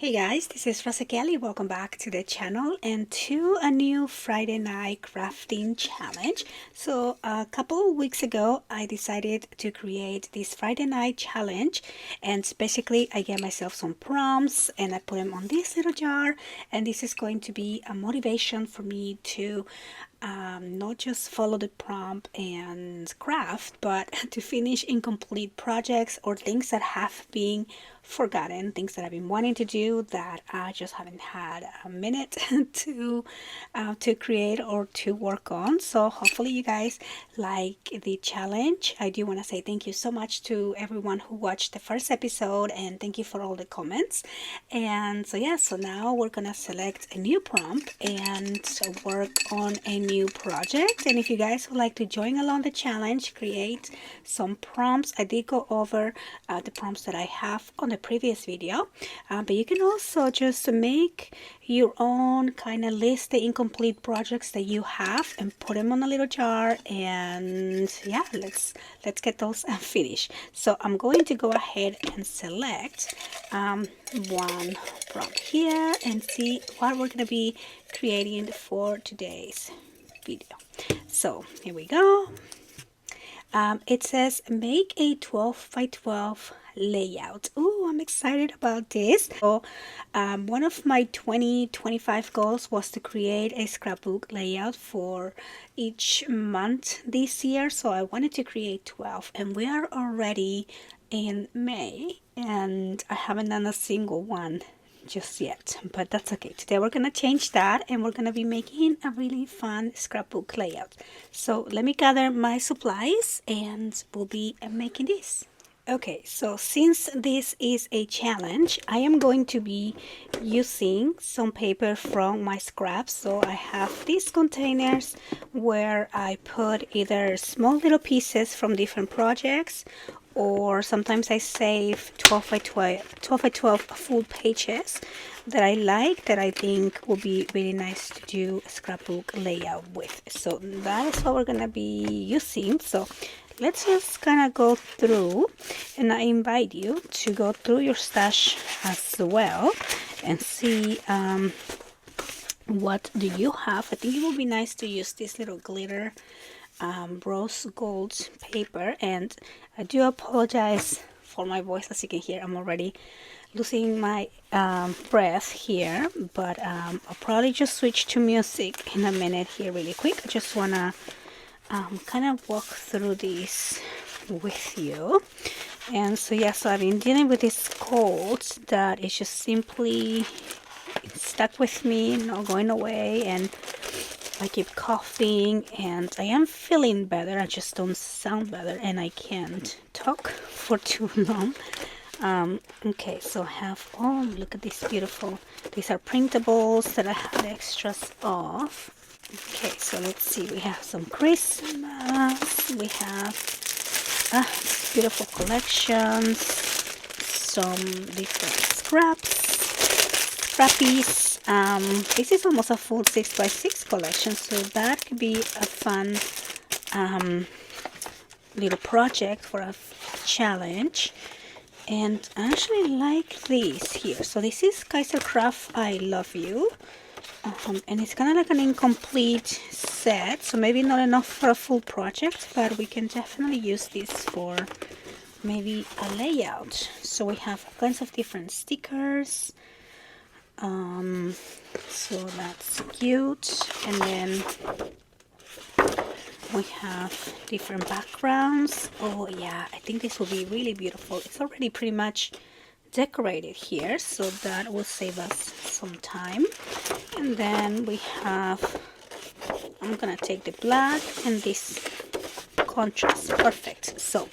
Hey guys, this is Rosa Kelly. Welcome back to the channel and to a new Friday night crafting challenge. So a couple of weeks ago, I decided to create this Friday night challenge, and basically I gave myself some prompts and I put them on this little jar, and this is going to be a motivation for me to not just follow the prompt and craft, but to finish incomplete projects or things that have been forgotten, things that I've been wanting to do that I just haven't had a minute to create or to work on. So hopefully you guys like the challenge. I do want to say thank you so much to everyone who watched the first episode, and thank you for all the comments. And so yeah, so now we're gonna select a new prompt and work on a new project. And if you guys would like to join along the challenge, create some prompts. I did go over the prompts that I have on the previous video, but you can also just make your own, kind of list the incomplete projects that you have and put them on a little jar, and yeah, let's get those finished. So I'm going to go ahead and select one prompt here and see what we're going to be creating for today's video. So here we go. It says make a 12 by 12 layout. Oh, I'm excited about this. So one of my 2025 goals was to create a scrapbook layout for each month this year. So I wanted to create 12, and we are already in May and I haven't done a single one just yet, but that's okay. Today we're gonna change that and we're gonna be making a really fun scrapbook layout. So let me gather my supplies and we'll be making this. Okay, so since this is a challenge, I am going to be using some paper from my scraps. So I have these containers where I put either small little pieces from different projects, or sometimes I save 12 by 12 full pages that I like, that I think will be really nice to do a scrapbook layout with. So that is what we're gonna be using. So let's just kind of go through, and I invite you to go through your stash as well and see what do you have. I think it would be nice to use this little glitter rose gold paper, and I do apologize for my voice. As you can hear, I'm already losing my breath here, but I'll probably just switch to music in a minute here really quick. I just want to kind of walk through this with you. And so yeah, so I've been dealing with this cold that is just simply stuck with me, not going away, and I keep coughing, and I am feeling better. I just don't sound better and I can't talk for too long. Okay, so I have, oh, look at this beautiful, these are printables that I have the extras of. Okay, so let's see, we have some Christmas, we have beautiful collections, some different scrappies. This is almost a full 6x6 collection, so that could be a fun little project for a challenge. And I actually like these here. So this is Kaiser Craft I Love You, and it's kind of like an incomplete set, so maybe not enough for a full project, but we can definitely use this for maybe a layout. So we have all kinds of different stickers, so that's cute. And then we have different backgrounds. Oh yeah, I think this will be really beautiful. It's already pretty much decorated here, so that will save us some time. And then we have, I'm gonna take the black and this contrast. Perfect. So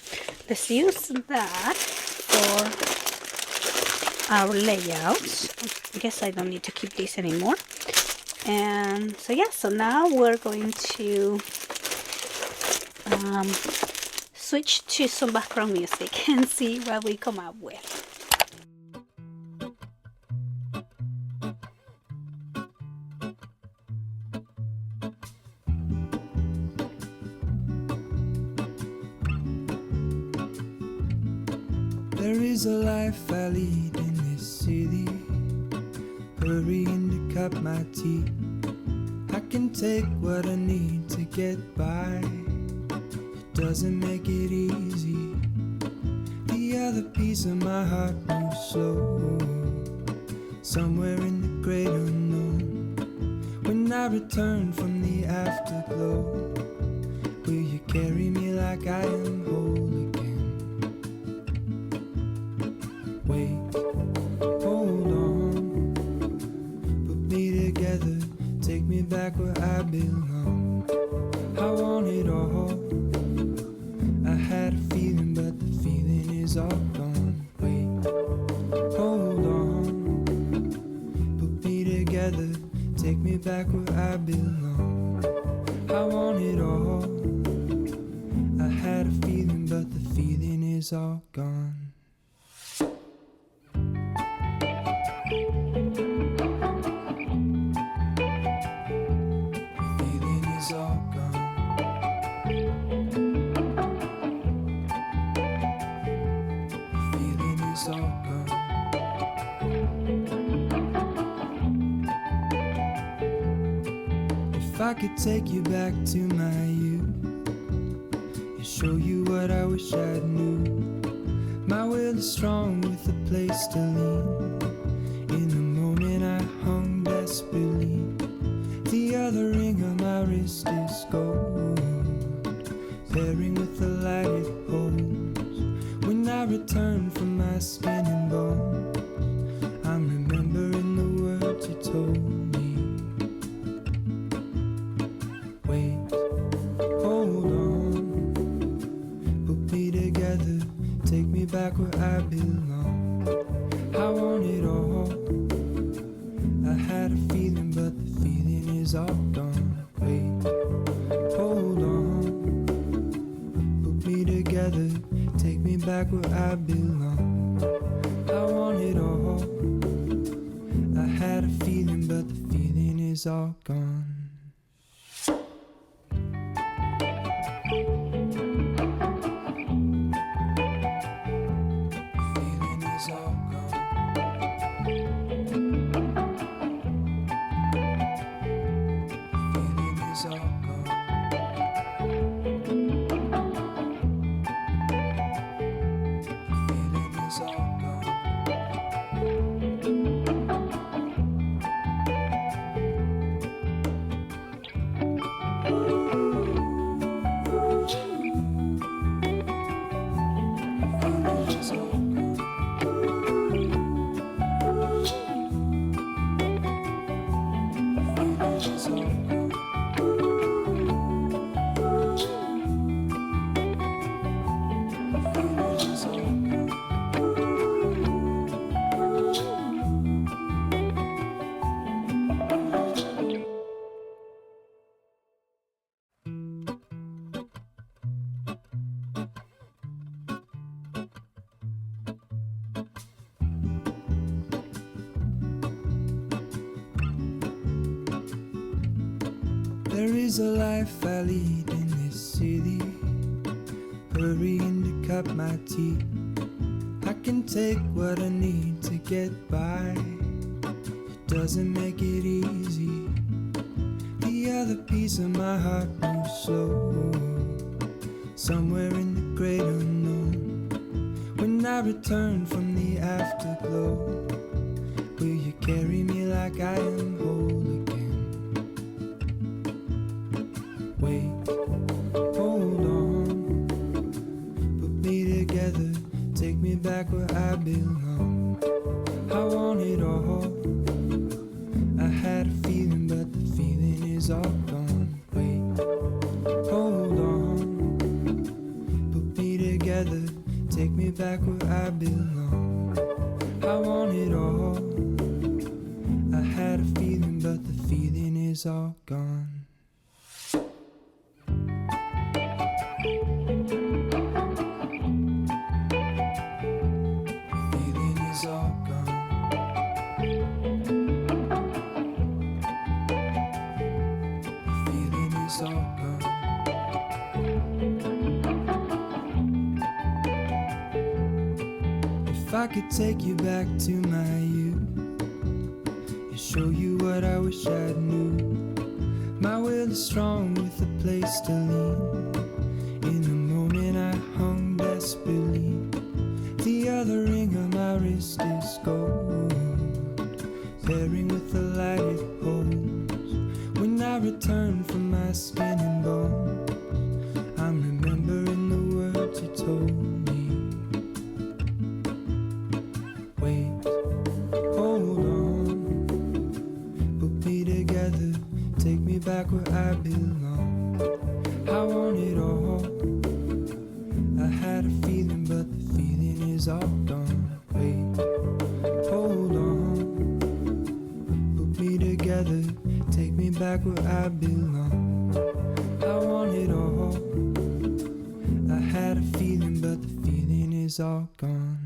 let's use that for our layout. I guess I don't need to keep this anymore. And so yeah, so now we're going to switch to some background music and see what we come up with. There is a life I lead in this city. hurrying to cut my teeth. I can take what I need to get by. It doesn't make it easy. The other piece of my heart moves slow, somewhere in the great unknown. When I return from the afterglow, will you carry me like I am whole again? Wait, hold on, put me together, take me back where I belong. I want it all. I had a feeling, but the feeling is all gone. Wait, hold on, put me together, take me back where I belong. I want it all. I had a feeling, but the feeling is all gone. The feeling is all gone. The feeling is all gone. If I could take you back to my youth and show you what I wish I knew, my will is strong with a place to lean. In the moment I hung desperately, the other ring on my wrist is gold, pairing with the light it holds. When I return from my skin and bones, I'm remembering the words you told me. Wait, hold on, put me together, take me back where I belong. I want it all. I had a feeling, but the feeling is all gone. Wait, hold on, put me together, take me back where I belong. I want it all. I had a feeling, but the feeling is all gone. There is a life I lead in this city, hurrying to cut my teeth. I can take what I need to get by. It doesn't make it easy. The other piece of my heart moves slow, somewhere in the great unknown. When I return from the afterglow, will you carry me like I am whole again? Wait, hold on, put me together, take me back where I belong. I want it all. I had a feeling, but the feeling is all gone. Wait, hold on, put me together, take me back where I belong. I want it all. I had a feeling, but the feeling is all gone. If I could take you back to my youth and show you what I wish I knew. My will is strong with a place to lean. In the moment I hung desperately. The other ring on my wrist is gold, pairing with the light it holds. When I return from my skin and bones, I'm remembering the words you told me. Wait, hold on, put me together, take me back where I belong. I want it all. I had a feeling, but the feeling is all gone. Wait, hold on, put me together, take me back where I belong. I want it all. I had a feeling, but the feeling is all gone.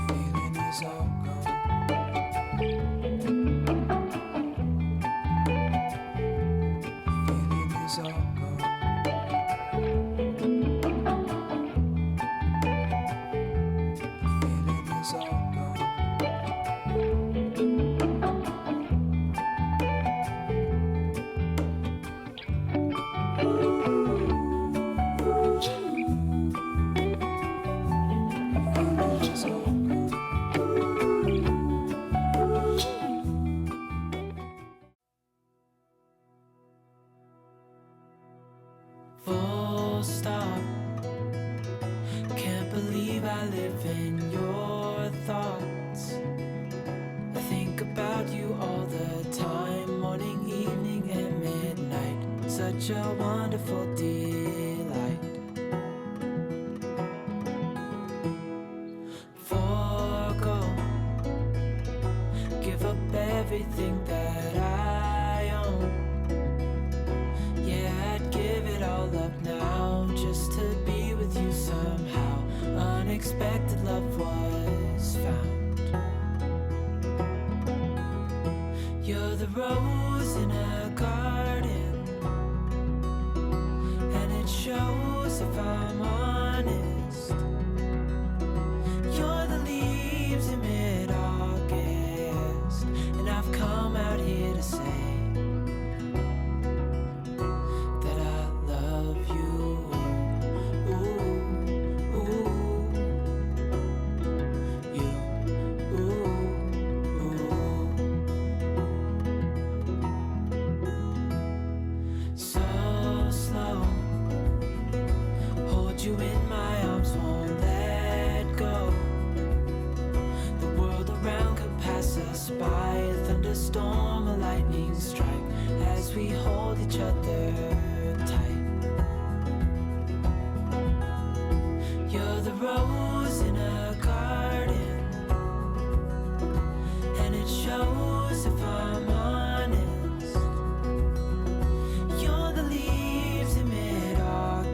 Feeling is all gone. Feeling is all gone. Feeling is all gone. Feeling is all gone. Full stop. Can't believe I live in your thoughts. I think about you all the time, morning, evening, and midnight. Such a wonderful delight. Forgo, give up everything that I own. Yeah, I'd give it all up now, just to be with you somehow. Unexpected love was found. You're the rose in a garden, and it shows if I'm honest. You're the leaves in mid-August, and I've come out here to say that I love you. Ooh, ooh, you, ooh, ooh. So slow, hold you in my arms, won't let go. The world around could pass us by, a thunderstorm, a lightning strike, as we hold each other tight. You're the rose in a garden, and it shows if I'm honest. You're the leaves in mid-August,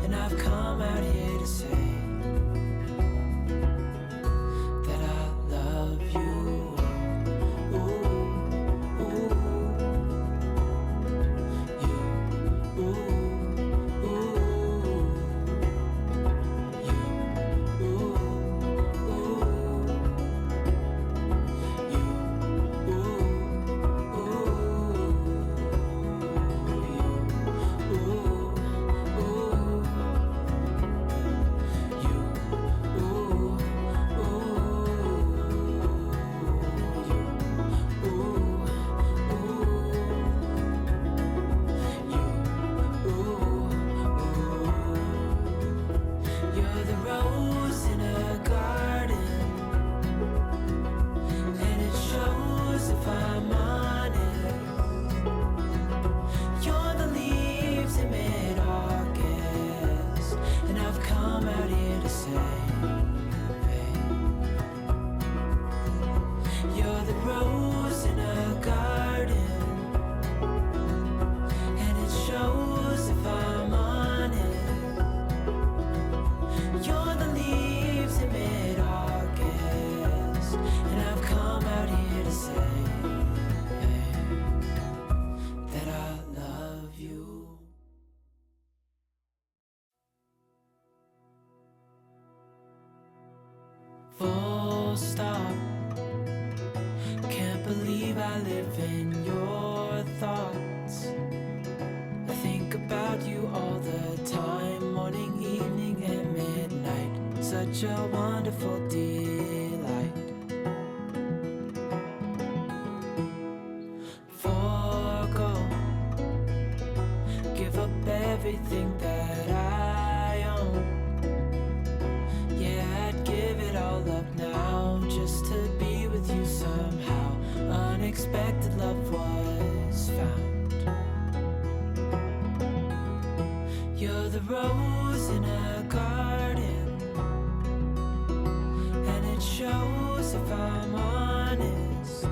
and I've come out here to say that I love you. Ooh, ooh, you, ooh, ooh, you, ooh, ooh, you, ooh, you're the rose in a garden, and it shows if I'm honest. You're the leaves in mid-August, and I've come out here to say, you're the rose in a garden, and it shows if I'm honest. You're the leaves in mid-August, and I've come out here to say that I love you. live in your thoughts. I think about you all the time, morning, evening, and midnight. Such a wonderful delight. Forgo, give up everything that I own. Yeah, I'd give it all up now just to be with you somehow. Unexpected love was found. You're the rose in a garden, and it shows if I'm honest.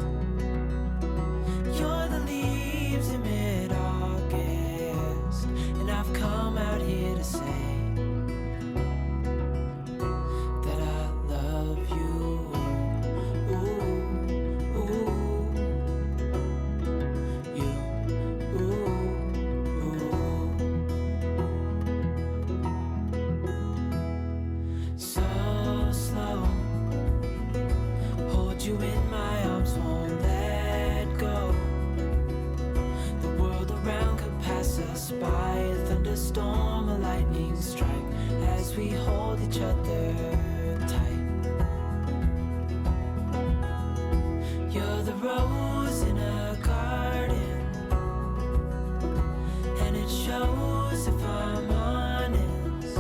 You're the leaves in mid-August, and I've come out here to say that I love you. Ooh, ooh, you, ooh, ooh. So slow, hold you in my arms, won't let go. The world around could pass us by, a thunderstorm, a lightning strike, as we hold each other tight. You're the rose in a garden, and it shows if I'm honest.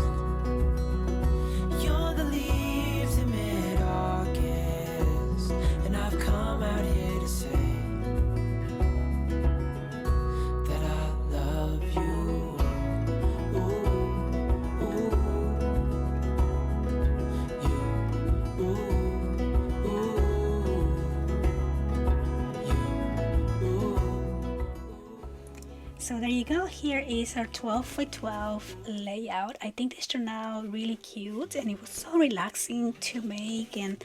You're the leaves in mid-August, and I've come out here to say that I love you. Ooh, ooh, you, ooh, ooh, you, ooh. So there you go. Here is our 12 by 12 layout. I think this turned out really cute, and it was so relaxing to make and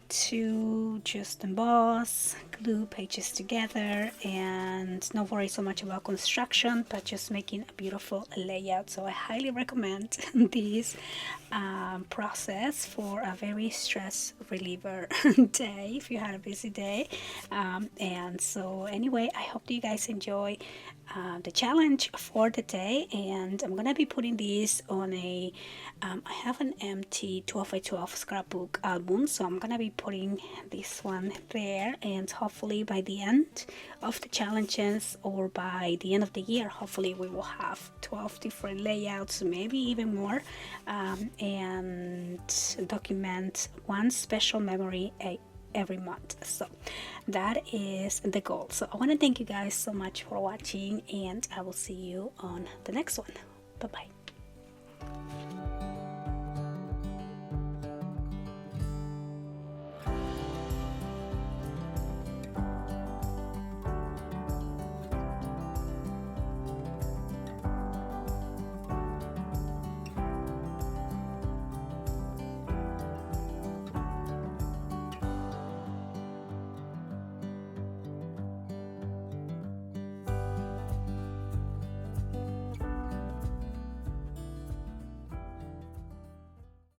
to just emboss, glue pages together, and not worry so much about construction, but just making a beautiful layout. So I highly recommend this process for a very stress reliever day if you had a busy day. And so anyway, I hope that you guys enjoy the challenge for the day, and I'm gonna be putting this on a I have an empty 12 by 12 scrapbook album, so I'm gonna be putting this one there, and hopefully by the end of the challenges or by the end of the year, hopefully we will have 12 different layouts, maybe even more, and document one special memory every month. So that is the goal. So I want to thank you guys so much for watching, and I will see you on the next one. Bye bye.